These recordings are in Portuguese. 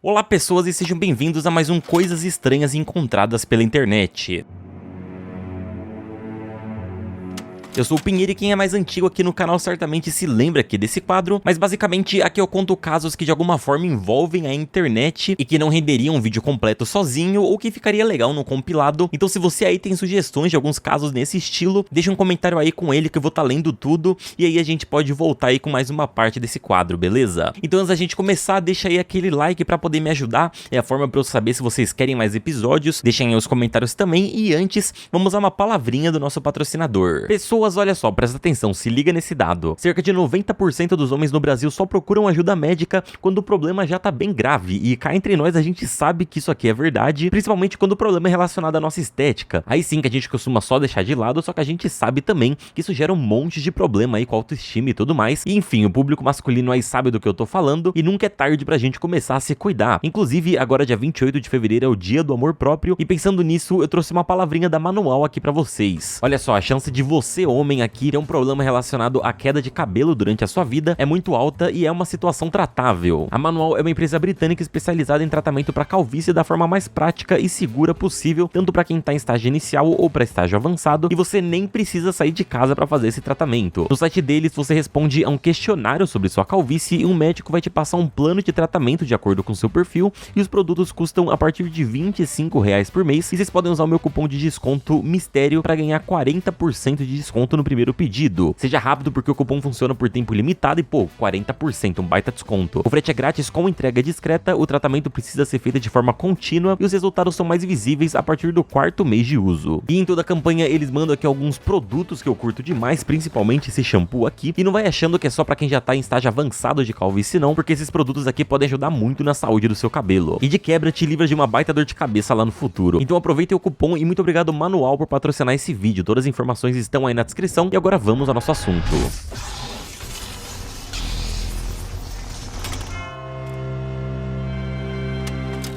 Olá pessoas e sejam bem-vindos a mais um Coisas Estranhas Encontradas pela Internet. Eu sou o Pinheiro e quem é mais antigo aqui no canal certamente se lembra aqui desse quadro, mas basicamente aqui eu conto casos que de alguma forma envolvem a internet e que não renderiam um vídeo completo sozinho ou que ficaria legal no compilado. Então se você aí tem sugestões de alguns casos nesse estilo, deixa um comentário aí com ele que eu vou estar lendo tudo e aí a gente pode voltar aí com mais uma parte desse quadro, beleza? Então antes da gente começar, deixa aí aquele like pra poder me ajudar, é a forma pra eu saber se vocês querem mais episódios, deixem aí os comentários também e antes, vamos a uma palavrinha do nosso patrocinador. Pessoas, olha só, presta atenção, se liga nesse dado. Cerca de 90% dos homens no Brasil só procuram ajuda médica quando o problema já tá bem grave. E cá entre nós a gente sabe que isso aqui é verdade, principalmente quando o problema é relacionado à nossa estética. Aí sim que a gente costuma só deixar de lado, só que a gente sabe também que isso gera um monte de problema aí com a autoestima e tudo mais. E enfim, o público masculino aí sabe do que eu tô falando e nunca é tarde pra gente começar a se cuidar. Inclusive, agora dia 28 de fevereiro é o dia do amor próprio e pensando nisso, eu trouxe uma palavrinha da Manual aqui pra vocês. Olha só, a chance de você, homem aqui, ter um problema relacionado à queda de cabelo durante a sua vida é muito alta e é uma situação tratável. A Manual é uma empresa britânica especializada em tratamento para calvície da forma mais prática e segura possível, tanto para quem tá em estágio inicial ou para estágio avançado, e você nem precisa sair de casa para fazer esse tratamento. No site deles você responde a um questionário sobre sua calvície e um médico vai te passar um plano de tratamento de acordo com seu perfil e os produtos custam a partir de R$25 por mês e vocês podem usar o meu cupom de desconto Mistério para ganhar 40% de desconto no primeiro pedido. Seja rápido porque o cupom funciona por tempo limitado e pô, 40%, um baita desconto. O frete é grátis com entrega discreta, o tratamento precisa ser feito de forma contínua e os resultados são mais visíveis a partir do 4º mês de uso. E em toda a campanha eles mandam aqui alguns produtos que eu curto demais, principalmente esse shampoo aqui, e não vai achando que é só pra quem já tá em estágio avançado de calvície não, porque esses produtos aqui podem ajudar muito na saúde do seu cabelo. E de quebra te livra de uma baita dor de cabeça lá no futuro. Então aproveitem o cupom e muito obrigado Manual por patrocinar esse vídeo. Todas as informações estão aí na descrição. E agora vamos ao nosso assunto.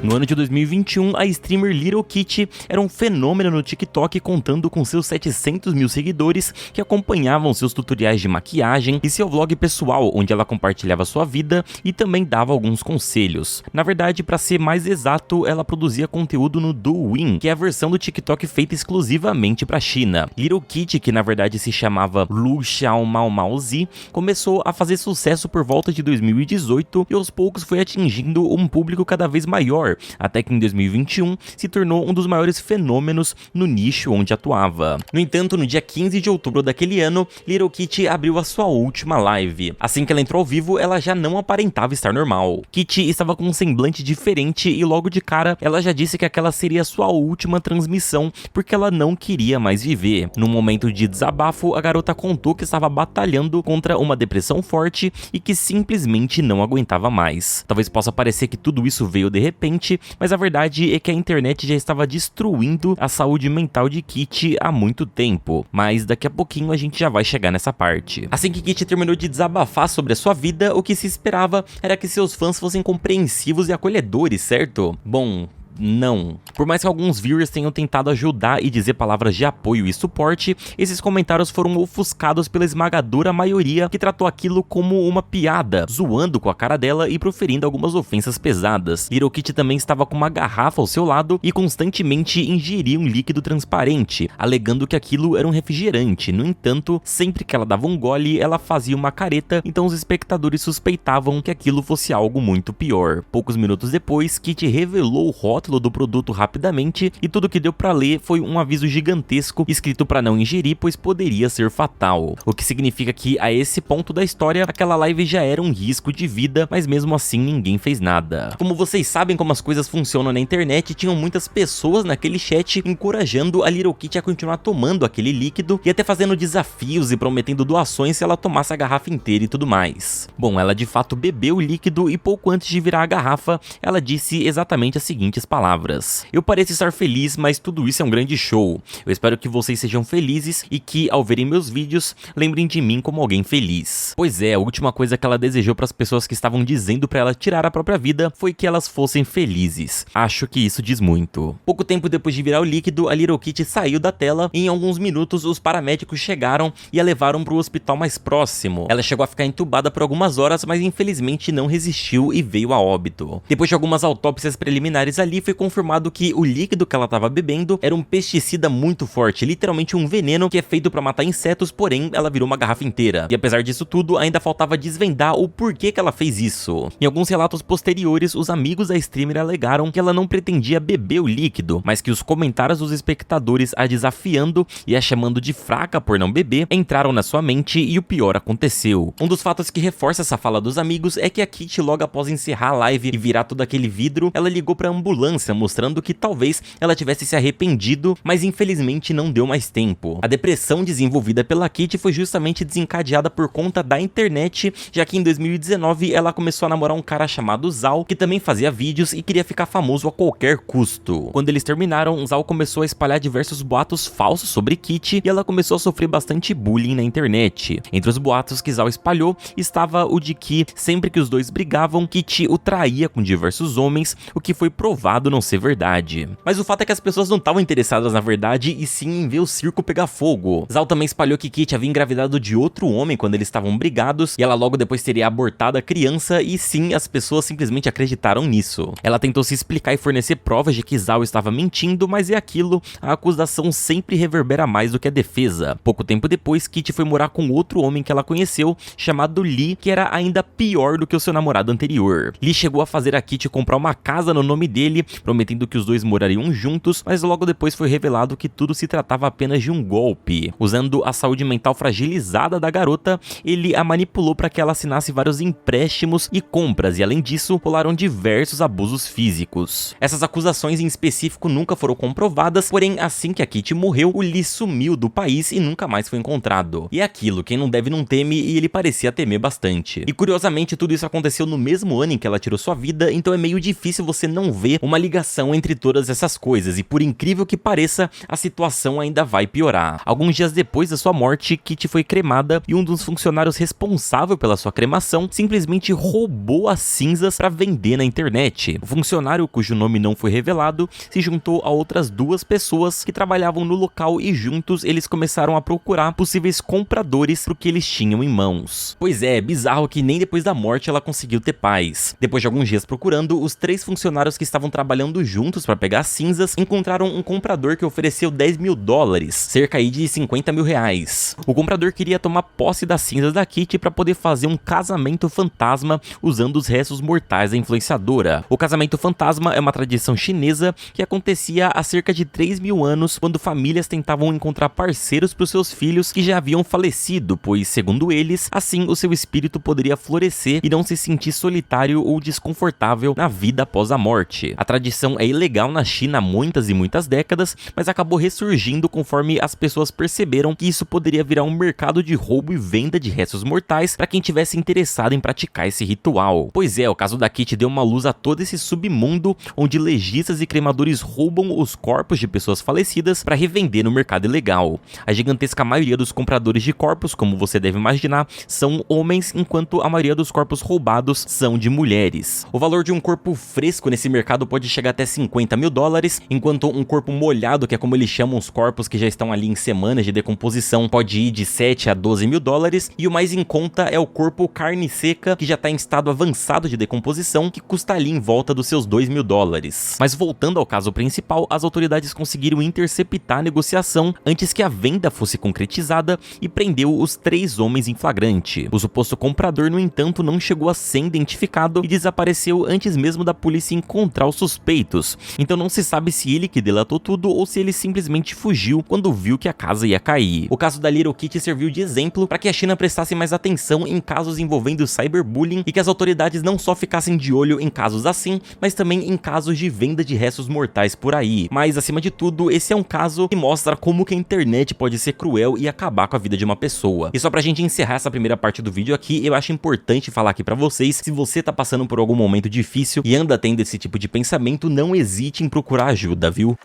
No ano de 2021, a streamer Little Kitty era um fenômeno no TikTok, contando com seus 700 mil seguidores que acompanhavam seus tutoriais de maquiagem e seu vlog pessoal, onde ela compartilhava sua vida e também dava alguns conselhos. Na verdade, para ser mais exato, ela produzia conteúdo no Douyin, que é a versão do TikTok feita exclusivamente para a China. Little Kitty, que na verdade se chamava Lu Xiao Mao Mao Zi, começou a fazer sucesso por volta de 2018 e aos poucos foi atingindo um público cada vez maior, até que em 2021 se tornou um dos maiores fenômenos no nicho onde atuava. No entanto, no dia 15 de outubro daquele ano, Little Kitty abriu a sua última live. Assim que ela entrou ao vivo, ela já não aparentava estar normal. Kitty estava com um semblante diferente e logo de cara, ela já disse que aquela seria a sua última transmissão, porque ela não queria mais viver. Num momento de desabafo, a garota contou que estava batalhando contra uma depressão forte e que simplesmente não aguentava mais. Talvez possa parecer que tudo isso veio de repente, mas a verdade é que a internet já estava destruindo a saúde mental de Kitty há muito tempo, mas daqui a pouquinho a gente já vai chegar nessa parte. Assim que Kitty terminou de desabafar sobre a sua vida, o que se esperava era que seus fãs fossem compreensivos e acolhedores, certo? Bom, não. Por mais que alguns viewers tenham tentado ajudar e dizer palavras de apoio e suporte, esses comentários foram ofuscados pela esmagadora maioria que tratou aquilo como uma piada, zoando com a cara dela e proferindo algumas ofensas pesadas. Little Kitty também estava com uma garrafa ao seu lado e constantemente ingeria um líquido transparente, alegando que aquilo era um refrigerante. No entanto, sempre que ela dava um gole, ela fazia uma careta, então os espectadores suspeitavam que aquilo fosse algo muito pior. Poucos minutos depois, Kitty revelou o rótulo do produto rapidamente e tudo que deu pra ler foi um aviso gigantesco escrito pra não ingerir, pois poderia ser fatal. O que significa que a esse ponto da história, aquela live já era um risco de vida, mas mesmo assim ninguém fez nada. Como vocês sabem como as coisas funcionam na internet, tinham muitas pessoas naquele chat encorajando a Little Kitty a continuar tomando aquele líquido e até fazendo desafios e prometendo doações se ela tomasse a garrafa inteira e tudo mais. Bom, ela de fato bebeu o líquido e pouco antes de virar a garrafa, ela disse exatamente as seguintes palavras. palavras: "Eu pareço estar feliz, mas tudo isso é um grande show. Eu espero que vocês sejam felizes e que, ao verem meus vídeos, lembrem de mim como alguém feliz." Pois é, a última coisa que ela desejou para as pessoas que estavam dizendo para ela tirar a própria vida foi que elas fossem felizes. Acho que isso diz muito. Pouco tempo depois de virar o líquido, a Little Kitty saiu da tela e em alguns minutos os paramédicos chegaram e a levaram para o hospital mais próximo. Ela chegou a ficar entubada por algumas horas, mas infelizmente não resistiu e veio a óbito. Depois de algumas autópsias preliminares ali, foi confirmado que o líquido que ela estava bebendo era um pesticida muito forte, literalmente um veneno que é feito para matar insetos, porém ela virou uma garrafa inteira. E apesar disso tudo, ainda faltava desvendar o porquê que ela fez isso. Em alguns relatos posteriores, os amigos da streamer alegaram que ela não pretendia beber o líquido, mas que os comentários dos espectadores a desafiando e a chamando de fraca por não beber entraram na sua mente e o pior aconteceu. Um dos fatos que reforça essa fala dos amigos é que a Kitty, logo após encerrar a live e virar todo aquele vidro, ela ligou pra ambulância mostrando que talvez ela tivesse se arrependido, mas infelizmente não deu mais tempo. A depressão desenvolvida pela Kitty foi justamente desencadeada por conta da internet, já que em 2019 ela começou a namorar um cara chamado Zal, que também fazia vídeos e queria ficar famoso a qualquer custo. Quando eles terminaram, Zal começou a espalhar diversos boatos falsos sobre Kitty e ela começou a sofrer bastante bullying na internet. Entre os boatos que Zal espalhou estava o de que sempre que os dois brigavam, Kitty o traía com diversos homens, o que foi provado não ser verdade. Mas o fato é que as pessoas não estavam interessadas na verdade e sim em ver o circo pegar fogo. Zal também espalhou que Kitty havia engravidado de outro homem quando eles estavam brigados e ela logo depois teria abortado a criança, e sim, as pessoas simplesmente acreditaram nisso. Ela tentou se explicar e fornecer provas de que Zal estava mentindo, mas é aquilo, a acusação sempre reverbera mais do que a defesa. Pouco tempo depois, Kitty foi morar com outro homem que ela conheceu, chamado Lee, que era ainda pior do que o seu namorado anterior. Lee chegou a fazer a Kitty comprar uma casa no nome dele, prometendo que os dois morariam juntos, mas logo depois foi revelado que tudo se tratava apenas de um golpe. Usando a saúde mental fragilizada da garota, ele a manipulou para que ela assinasse vários empréstimos e compras, e além disso, rolaram diversos abusos físicos. Essas acusações em específico nunca foram comprovadas, porém assim que a Kitty morreu, o Lee sumiu do país e nunca mais foi encontrado. E é aquilo, quem não deve não teme, e ele parecia temer bastante. E curiosamente, tudo isso aconteceu no mesmo ano em que ela tirou sua vida, então é meio difícil você não ver uma ligação entre todas essas coisas, e por incrível que pareça, a situação ainda vai piorar. Alguns dias depois da sua morte, Kitty foi cremada e um dos funcionários responsável pela sua cremação simplesmente roubou as cinzas para vender na internet. O funcionário, cujo nome não foi revelado, se juntou a outras duas pessoas que trabalhavam no local e juntos eles começaram a procurar possíveis compradores pro que eles tinham em mãos. Pois é bizarro que nem depois da morte ela conseguiu ter paz. Depois de alguns dias procurando, os três funcionários que estavam trabalhando juntos para pegar as cinzas encontraram um comprador que ofereceu $10.000, cerca aí de R$50.000. O comprador queria tomar posse das cinzas da Kitty para poder fazer um casamento fantasma usando os restos mortais da influenciadora. O casamento fantasma é uma tradição chinesa que acontecia há cerca de 3.000 anos, quando famílias tentavam encontrar parceiros para os seus filhos que já haviam falecido, pois, segundo eles, assim o seu espírito poderia florescer e não se sentir solitário ou desconfortável na vida após a morte. A tradição é ilegal na China há muitas e muitas décadas, mas acabou ressurgindo conforme as pessoas perceberam que isso poderia virar um mercado de roubo e venda de restos mortais para quem tivesse interessado em praticar esse ritual. Pois é, o caso da Kitty deu uma luz a todo esse submundo onde legistas e cremadores roubam os corpos de pessoas falecidas para revender no mercado ilegal. A gigantesca maioria dos compradores de corpos, como você deve imaginar, são homens, enquanto a maioria dos corpos roubados são de mulheres. O valor de um corpo fresco nesse mercado pode chegar até $50.000, enquanto um corpo molhado, que é como eles chamam os corpos que já estão ali em semanas de decomposição, pode ir de $7 a $12.000, e o mais em conta é o corpo carne seca, que já está em estado avançado de decomposição, que custa ali em volta dos seus $2.000. Mas voltando ao caso principal, as autoridades conseguiram interceptar a negociação antes que a venda fosse concretizada e prendeu os 3 homens em flagrante. O suposto comprador, no entanto, não chegou a ser identificado e desapareceu antes mesmo da polícia encontrar os suspeitos, então não se sabe se ele que delatou tudo ou se ele simplesmente fugiu quando viu que a casa ia cair. O caso da Little Kitty serviu de exemplo para que a China prestasse mais atenção em casos envolvendo cyberbullying e que as autoridades não só ficassem de olho em casos assim, mas também em casos de venda de restos mortais por aí. Mas acima de tudo, esse é um caso que mostra como que a internet pode ser cruel e acabar com a vida de uma pessoa. E só pra gente encerrar essa primeira parte do vídeo aqui, eu acho importante falar aqui pra vocês, se você tá passando por algum momento difícil e anda tendo esse tipo de pensamento, pensamento, não hesite em procurar ajuda, viu?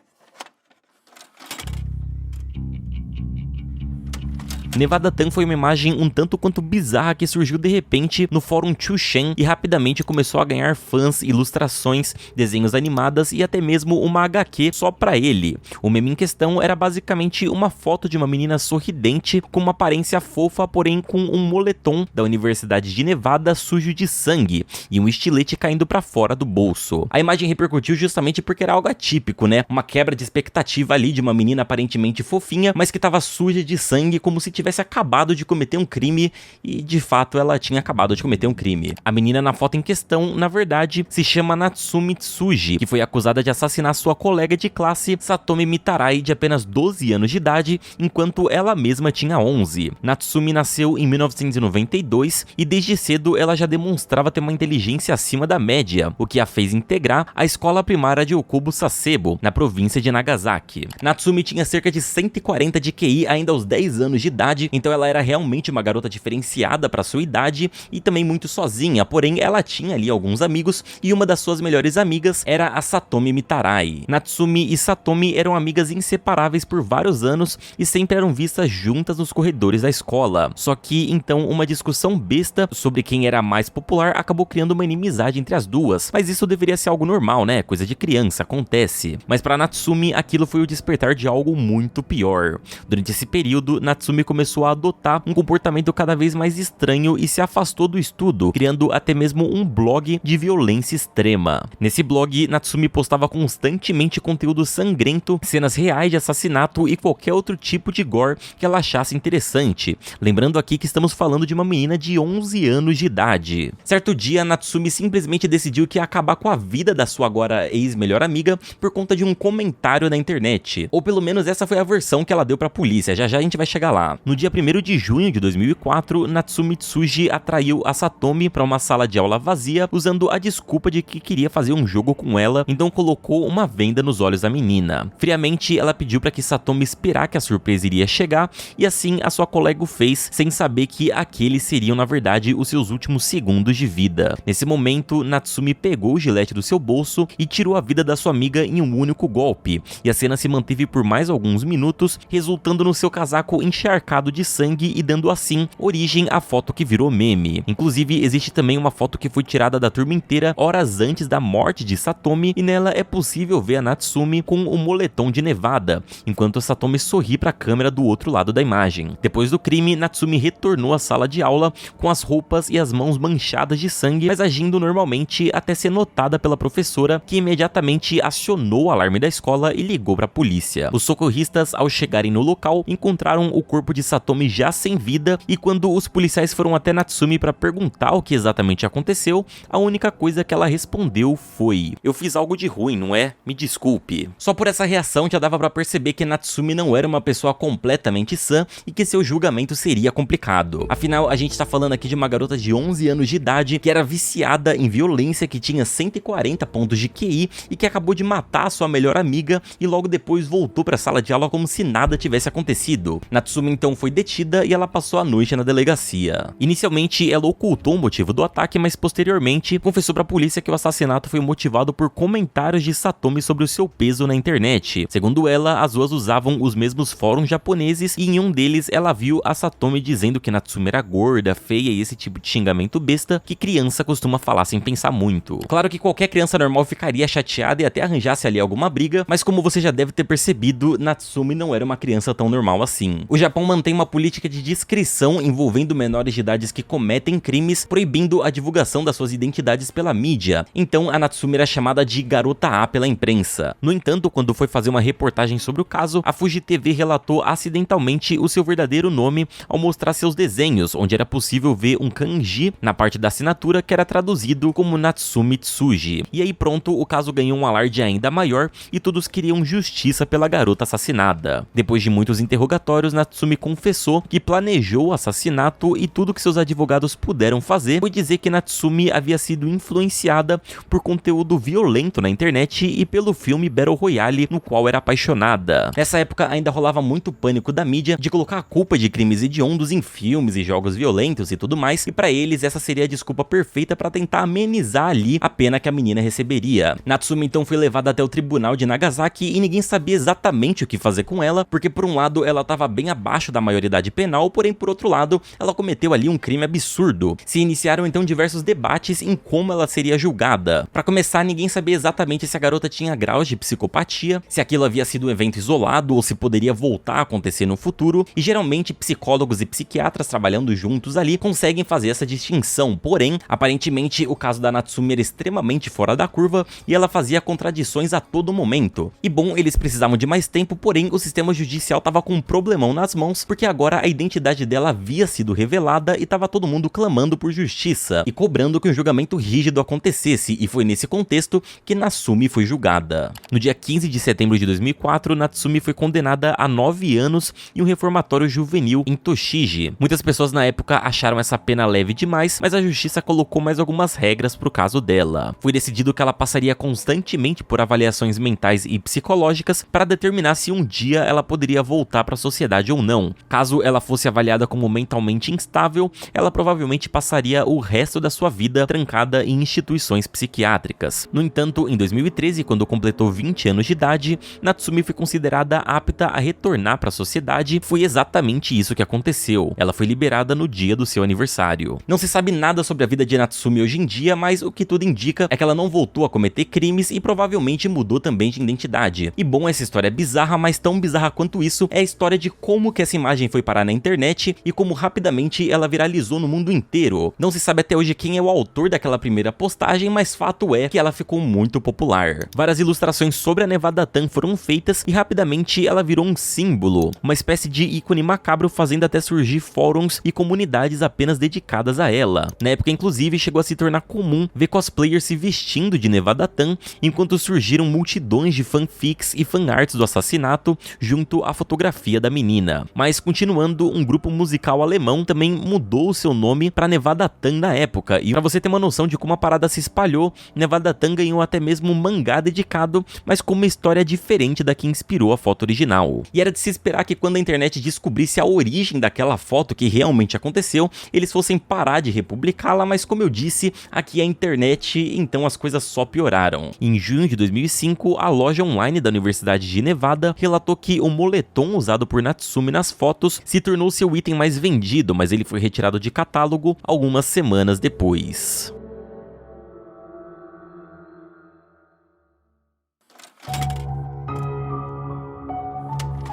Nevada Tan foi uma imagem um tanto quanto bizarra que surgiu de repente no fórum Chuchen e rapidamente começou a ganhar fãs, ilustrações, desenhos animadas e até mesmo uma HQ só pra ele. O meme em questão era basicamente uma foto de uma menina sorridente com uma aparência fofa, porém com um moletom da Universidade de Nevada sujo de sangue e um estilete caindo pra fora do bolso. A imagem repercutiu justamente porque era algo atípico, né? Uma quebra de expectativa ali de uma menina aparentemente fofinha, mas que tava suja de sangue como se tivesse acabado de cometer um crime, e de fato ela tinha acabado de cometer um crime. A menina na foto em questão, na verdade, se chama Natsumi Tsuji, que foi acusada de assassinar sua colega de classe, Satomi Mitarai, de apenas 12 anos de idade, enquanto ela mesma tinha 11. Natsumi nasceu em 1992 e desde cedo ela já demonstrava ter uma inteligência acima da média, o que a fez integrar a escola primária de Okubo Sasebo, na província de Nagasaki. Natsumi tinha cerca de 140 de QI ainda aos 10 anos de idade, então ela era realmente uma garota diferenciada para sua idade e também muito sozinha, porém ela tinha ali alguns amigos e uma das suas melhores amigas era a Satomi Mitarai. Natsumi e Satomi eram amigas inseparáveis por vários anos e sempre eram vistas juntas nos corredores da escola. Só que então uma discussão besta sobre quem era mais popular acabou criando uma inimizade entre as duas, mas isso deveria ser algo normal, né? Coisa de criança, acontece. Mas para Natsumi aquilo foi o despertar de algo muito pior. Durante esse período, Natsumi começou a adotar um comportamento cada vez mais estranho e se afastou do estudo, criando até mesmo um blog de violência extrema. Nesse blog, Natsumi postava constantemente conteúdo sangrento, cenas reais de assassinato e qualquer outro tipo de gore que ela achasse interessante. Lembrando aqui que estamos falando de uma menina de 11 anos de idade. Certo dia, Natsumi simplesmente decidiu que ia acabar com a vida da sua agora ex-melhor amiga por conta de um comentário na internet. Ou pelo menos essa foi a versão que ela deu pra polícia, já já a gente vai chegar lá. No dia 1º de junho de 2004, Natsumi Tsuji atraiu a Satomi para uma sala de aula vazia usando a desculpa de que queria fazer um jogo com ela, então colocou uma venda nos olhos da menina. Friamente, ela pediu para que Satomi esperar que a surpresa iria chegar e assim a sua colega o fez, sem saber que aqueles seriam na verdade os seus últimos segundos de vida. Nesse momento, Natsumi pegou o gilete do seu bolso e tirou a vida da sua amiga em um único golpe, e a cena se manteve por mais alguns minutos, resultando no seu casaco encharcado de sangue e dando assim origem à foto que virou meme. Inclusive, existe também uma foto que foi tirada da turma inteira horas antes da morte de Satomi e nela é possível ver a Natsumi com o moletom de Nevada, enquanto Satomi sorri para a câmera do outro lado da imagem. Depois do crime, Natsumi retornou à sala de aula com as roupas e as mãos manchadas de sangue, mas agindo normalmente até ser notada pela professora, que imediatamente acionou o alarme da escola e ligou para a polícia. Os socorristas, ao chegarem no local, encontraram o corpo de Satomi já sem vida, e quando os policiais foram até Natsumi para perguntar o que exatamente aconteceu, a única coisa que ela respondeu foi: "Eu fiz algo de ruim, não é? Me desculpe." Só por essa reação já dava para perceber que Natsumi não era uma pessoa completamente sã e que seu julgamento seria complicado. Afinal, a gente tá falando aqui de uma garota de 11 anos de idade que era viciada em violência, que tinha 140 pontos de QI e que acabou de matar a sua melhor amiga e logo depois voltou para a sala de aula como se nada tivesse acontecido. Natsumi então foi detida e ela passou a noite na delegacia. Inicialmente, ela ocultou o motivo do ataque, mas posteriormente confessou para a polícia que o assassinato foi motivado por comentários de Satomi sobre o seu peso na internet. Segundo ela, as duas usavam os mesmos fóruns japoneses e em um deles ela viu a Satomi dizendo que Natsumi era gorda, feia e esse tipo de xingamento besta que criança costuma falar sem pensar muito. Claro que qualquer criança normal ficaria chateada e até arranjasse ali alguma briga, mas como você já deve ter percebido, Natsumi não era uma criança tão normal assim. O Japão mantém uma política de discrição envolvendo menores de idades que cometem crimes, proibindo a divulgação das suas identidades pela mídia. Então a Natsumi era chamada de Garota A pela imprensa. No entanto, quando foi fazer uma reportagem sobre o caso, a Fuji TV relatou acidentalmente o seu verdadeiro nome ao mostrar seus desenhos, onde era possível ver um kanji na parte da assinatura que era traduzido como Natsumi Tsuji. E aí pronto, o caso ganhou um alarde ainda maior e todos queriam justiça pela garota assassinada. Depois de muitos interrogatórios, Natsumi confessou que planejou o assassinato e tudo que seus advogados puderam fazer foi dizer que Natsumi havia sido influenciada por conteúdo violento na internet e pelo filme Battle Royale, no qual era apaixonada. Nessa época ainda rolava muito pânico da mídia de colocar a culpa de crimes hediondos em filmes e jogos violentos e tudo mais, e pra eles essa seria a desculpa perfeita pra tentar amenizar ali a pena que a menina receberia. Natsumi então foi levada até o tribunal de Nagasaki e ninguém sabia exatamente o que fazer com ela, porque por um lado ela estava bem abaixo da maioridade penal, porém por outro lado ela cometeu ali um crime absurdo. Se iniciaram então diversos debates em como ela seria julgada. Pra começar, ninguém sabia exatamente se a garota tinha graus de psicopatia, se aquilo havia sido um evento isolado ou se poderia voltar a acontecer no futuro, e geralmente psicólogos e psiquiatras trabalhando juntos ali conseguem fazer essa distinção, porém, aparentemente o caso da Natsumi era extremamente fora da curva e ela fazia contradições a todo momento. E bom, eles precisavam de mais tempo, porém o sistema judicial tava com um problemão nas mãos, porque agora a identidade dela havia sido revelada e tava todo mundo clamando por justiça e cobrando que um julgamento rígido acontecesse, e foi nesse contexto que Natsumi foi julgada. No dia 15 de setembro de 2004, Natsumi foi condenada a 9 anos e um reformatório juvenil em Toshiji. Muitas pessoas na época acharam essa pena leve demais, mas a justiça colocou mais algumas regras pro caso dela. Foi decidido que ela passaria constantemente por avaliações mentais e psicológicas para determinar se um dia ela poderia voltar para a sociedade ou não. Caso ela fosse avaliada como mentalmente instável, ela provavelmente passaria o resto da sua vida trancada em instituições psiquiátricas. No entanto, em 2013, quando completou 20 anos de idade, Natsumi foi considerada apta a retornar para a sociedade. Foi exatamente isso que aconteceu. Ela foi liberada no dia do seu aniversário. Não se sabe nada sobre a vida de Natsumi hoje em dia, mas o que tudo indica é que ela não voltou a cometer crimes e provavelmente mudou também de identidade. E bom, essa história é bizarra, mas tão bizarra quanto isso é a história de como que essa imagem foi parar na internet e como rapidamente ela viralizou no mundo inteiro. Não se sabe até hoje quem é o autor daquela primeira postagem, mas fato é que ela ficou muito popular. Várias ilustrações sobre a Nevada Tan foram feitas e rapidamente ela virou um símbolo, uma espécie de ícone macabro, fazendo até surgir fóruns e comunidades apenas dedicadas a ela. Na época, inclusive, chegou a se tornar comum ver cosplayers se vestindo de Nevada Tan, enquanto surgiram multidões de fanfics e fanarts do assassinato junto à fotografia da menina. Mas continuando, um grupo musical alemão também mudou seu nome para Nevada Tan na época, e para você ter uma noção de como a parada se espalhou, Nevada Tan ganhou até mesmo um mangá dedicado, mas com uma história diferente da que inspirou a foto original. E era de se esperar que quando a internet descobrisse a origem daquela foto que realmente aconteceu, eles fossem parar de republicá-la, mas como eu disse, aqui é a internet, então as coisas só pioraram. Em junho de 2005, a loja online da Universidade de Nevada relatou que o moletom usado por Natsumi nas fotos se tornou seu item mais vendido, mas ele foi retirado de catálogo algumas semanas depois.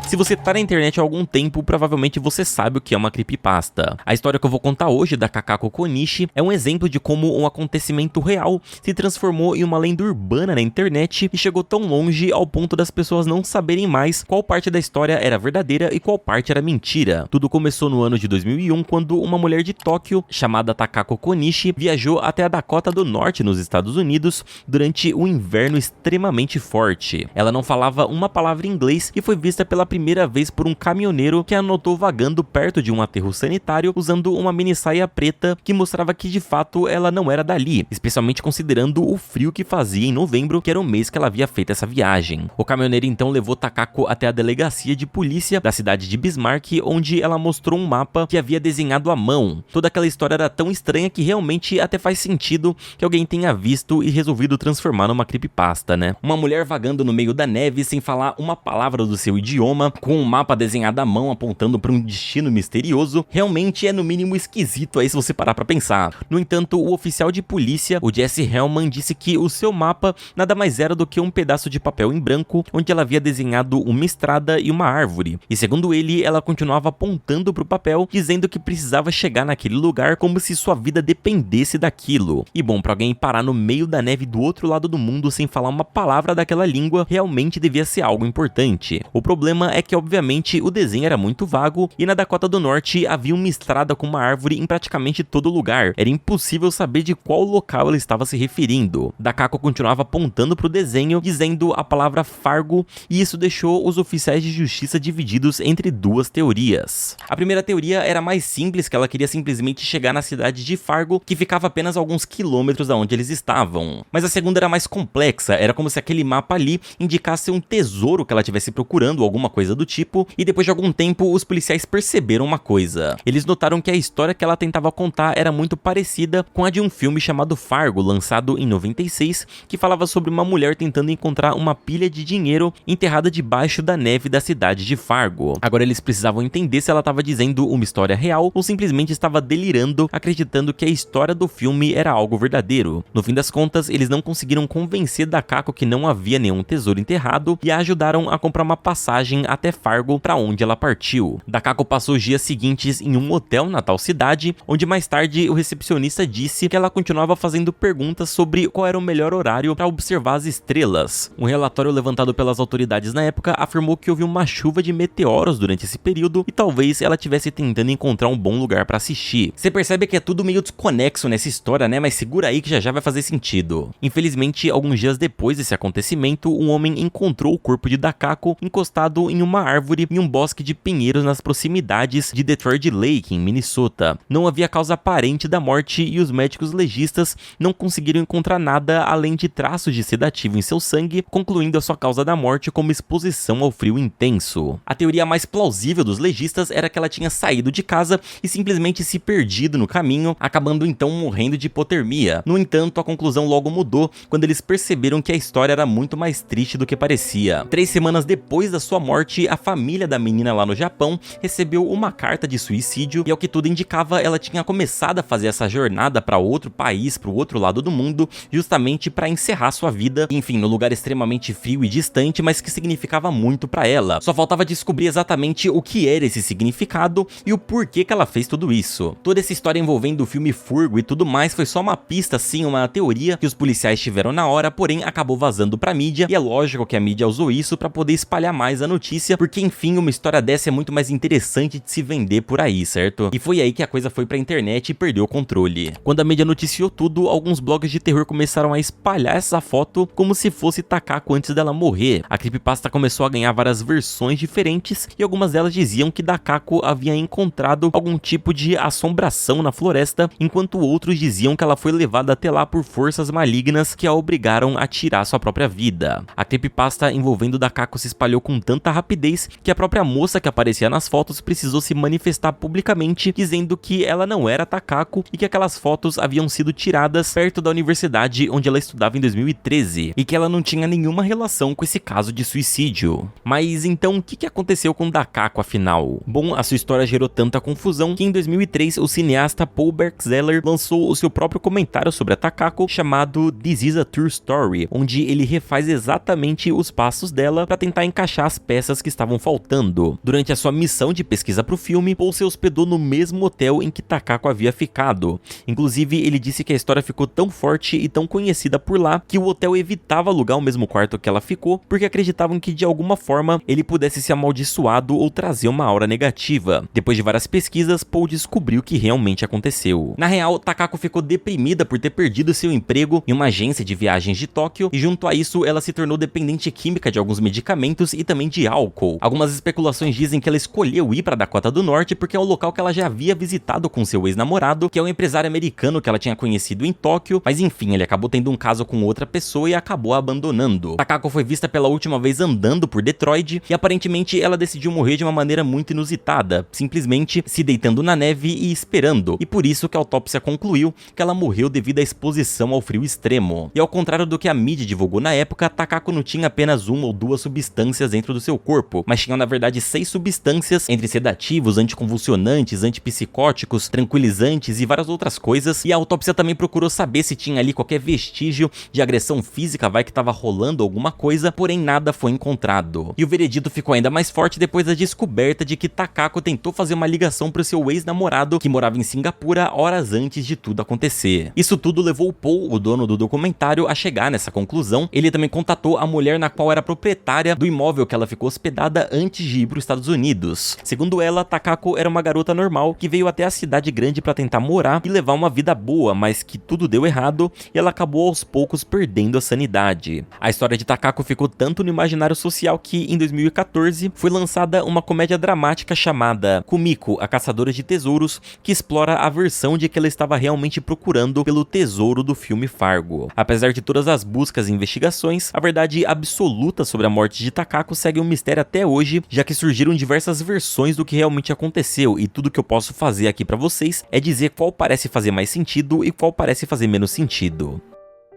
Se você tá na internet há algum tempo, provavelmente você sabe o que é uma creepypasta. A história que eu vou contar hoje da Kakako Konishi é um exemplo de como um acontecimento real se transformou em uma lenda urbana na internet e chegou tão longe ao ponto das pessoas não saberem mais qual parte da história era verdadeira e qual parte era mentira. Tudo começou no ano de 2001, quando uma mulher de Tóquio, chamada Takako Konishi, viajou até a Dakota do Norte, nos Estados Unidos, durante um inverno extremamente forte. Ela não falava uma palavra em inglês e foi vista pela primeira vez por um caminhoneiro que a notou vagando perto de um aterro sanitário usando uma mini saia preta que mostrava que de fato ela não era dali, especialmente considerando o frio que fazia em novembro, que era o mês que ela havia feito essa viagem. O caminhoneiro então levou Takako até a delegacia de polícia da cidade de Bismarck, onde ela mostrou um mapa que havia desenhado à mão. Toda aquela história era tão estranha que realmente até faz sentido que alguém tenha visto e resolvido transformar numa creepypasta, né? Uma mulher vagando no meio da neve sem falar uma palavra do seu idioma, com um mapa desenhado à mão apontando para um destino misterioso, realmente é no mínimo esquisito aí se você parar pra pensar. No entanto, o oficial de polícia, o Jesse Hellman, disse que o seu mapa nada mais era do que um pedaço de papel em branco, onde ela havia desenhado uma estrada e uma árvore. E segundo ele, ela continuava apontando pro papel, dizendo que precisava chegar naquele lugar como se sua vida dependesse daquilo. E bom, pra alguém parar no meio da neve do outro lado do mundo sem falar uma palavra daquela língua, realmente devia ser algo importante. O problema é é que obviamente o desenho era muito vago e na Dakota do Norte havia uma estrada com uma árvore em praticamente todo lugar. Era impossível saber de qual local ela estava se referindo. Takako continuava apontando para o desenho, dizendo a palavra Fargo, e isso deixou os oficiais de justiça divididos entre duas teorias. A primeira teoria era mais simples, que ela queria simplesmente chegar na cidade de Fargo, que ficava apenas alguns quilômetros da onde eles estavam. Mas a segunda era mais complexa, era como se aquele mapa ali indicasse um tesouro que ela estivesse procurando, alguma coisa do tipo, e depois de algum tempo os policiais perceberam uma coisa. Eles notaram que a história que ela tentava contar era muito parecida com a de um filme chamado Fargo, lançado em 96, que falava sobre uma mulher tentando encontrar uma pilha de dinheiro enterrada debaixo da neve da cidade de Fargo. Agora eles precisavam entender se ela estava dizendo uma história real ou simplesmente estava delirando, acreditando que a história do filme era algo verdadeiro. No fim das contas, eles não conseguiram convencer Takako que não havia nenhum tesouro enterrado e a ajudaram a comprar uma passagem até Fargo, para onde ela partiu. Takako passou os dias seguintes em um hotel na tal cidade, onde mais tarde o recepcionista disse que ela continuava fazendo perguntas sobre qual era o melhor horário para observar as estrelas. Um relatório levantado pelas autoridades na época afirmou que houve uma chuva de meteoros durante esse período e talvez ela estivesse tentando encontrar um bom lugar para assistir. Você percebe que é tudo meio desconexo nessa história, né? Mas segura aí que já vai fazer sentido. Infelizmente, alguns dias depois desse acontecimento, um homem encontrou o corpo de Takako encostado em uma árvore em um bosque de pinheiros nas proximidades de Detroit Lake, em Minnesota. Não havia causa aparente da morte e os médicos legistas não conseguiram encontrar nada além de traços de sedativo em seu sangue, concluindo a sua causa da morte como exposição ao frio intenso. A teoria mais plausível dos legistas era que ela tinha saído de casa e simplesmente se perdido no caminho, acabando então morrendo de hipotermia. No entanto, a conclusão logo mudou quando eles perceberam que a história era muito mais triste do que parecia. 3 semanas depois da sua morte, a família da menina lá no Japão recebeu uma carta de suicídio e, ao que tudo indicava, ela tinha começado a fazer essa jornada para outro país, para o outro lado do mundo, justamente para encerrar sua vida, enfim, num lugar extremamente frio e distante, mas que significava muito para ela. Só faltava descobrir exatamente o que era esse significado e o porquê que ela fez tudo isso. Toda essa história envolvendo o filme Fargo e tudo mais foi só uma pista, assim, uma teoria que os policiais tiveram na hora, porém acabou vazando pra mídia, e é lógico que a mídia usou isso pra poder espalhar mais a notícia, porque enfim, uma história dessa é muito mais interessante de se vender por aí, certo? E foi aí que a coisa foi pra internet e perdeu o controle. Quando a mídia noticiou tudo, alguns blogs de terror começaram a espalhar essa foto como se fosse Takako antes dela morrer. A creepypasta começou a ganhar várias versões diferentes, e algumas delas diziam que Takako havia encontrado algum tipo de assombração na floresta, enquanto outros diziam que ela foi levada até lá por forças malignas que a obrigaram a tirar sua própria vida. A creepypasta envolvendo Takako se espalhou com tanta rapidez que a própria moça que aparecia nas fotos precisou se manifestar publicamente, dizendo que ela não era Takako e que aquelas fotos haviam sido tiradas perto da universidade onde ela estudava em 2013 e que ela não tinha nenhuma relação com esse caso de suicídio. Mas então o que aconteceu com Takako afinal? Bom, a sua história gerou tanta confusão que em 2003 o cineasta Paul Bergzeller lançou o seu próprio comentário sobre a Takako chamado This is a True Story, onde ele refaz exatamente os passos dela para tentar encaixar as peças que estavam faltando. Durante a sua missão de pesquisa para o filme, Paul se hospedou no mesmo hotel em que Takako havia ficado. Inclusive, ele disse que a história ficou tão forte e tão conhecida por lá que o hotel evitava alugar o mesmo quarto que ela ficou, porque acreditavam que de alguma forma ele pudesse ser amaldiçoado ou trazer uma aura negativa. Depois de várias pesquisas, Paul descobriu o que realmente aconteceu. Na real, Takako ficou deprimida por ter perdido seu emprego em uma agência de viagens de Tóquio, e junto a isso ela se tornou dependente química de alguns medicamentos e também de álcool. Algumas especulações dizem que ela escolheu ir para Dakota do Norte porque é um local que ela já havia visitado com seu ex-namorado, que é um empresário americano que ela tinha conhecido em Tóquio, mas enfim, ele acabou tendo um caso com outra pessoa e acabou abandonando. Takako foi vista pela última vez andando por Detroit e aparentemente ela decidiu morrer de uma maneira muito inusitada, simplesmente se deitando na neve e esperando, e por isso que a autópsia concluiu que ela morreu devido à exposição ao frio extremo. E ao contrário do que a mídia divulgou na época, Takako não tinha apenas uma ou duas substâncias dentro do seu corpo, mas tinha na verdade 6 substâncias, entre sedativos, anticonvulsionantes, antipsicóticos, tranquilizantes e várias outras coisas, e a autópsia também procurou saber se tinha ali qualquer vestígio de agressão física, vai que tava rolando alguma coisa, porém nada foi encontrado. E o veredito ficou ainda mais forte depois da descoberta de que Takako tentou fazer uma ligação pro seu ex-namorado, que morava em Singapura, horas antes de tudo acontecer. Isso tudo levou o Paul, o dono do documentário, a chegar nessa conclusão. Ele também contatou a mulher na qual era proprietária do imóvel que ela ficou hospedada antes de ir para os Estados Unidos. Segundo ela, Takako era uma garota normal que veio até a cidade grande para tentar morar e levar uma vida boa, mas que tudo deu errado e ela acabou aos poucos perdendo a sanidade. A história de Takako ficou tanto no imaginário social que, em 2014, foi lançada uma comédia dramática chamada Kumiko, a Caçadora de Tesouros, que explora a versão de que ela estava realmente procurando pelo tesouro do filme Fargo. Apesar de todas as buscas e investigações, a verdade absoluta sobre a morte de Takako segue um mistério até hoje, já que surgiram diversas versões do que realmente aconteceu, e tudo que eu posso fazer aqui pra vocês é dizer qual parece fazer mais sentido e qual parece fazer menos sentido.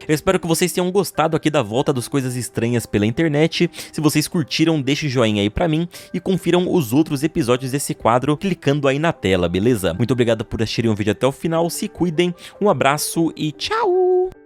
Eu espero que vocês tenham gostado aqui da volta das coisas estranhas pela internet. Se vocês curtiram, deixe o joinha aí pra mim e confiram os outros episódios desse quadro clicando aí na tela, beleza? Muito obrigado por assistirem o vídeo até o final, se cuidem, um abraço e tchau!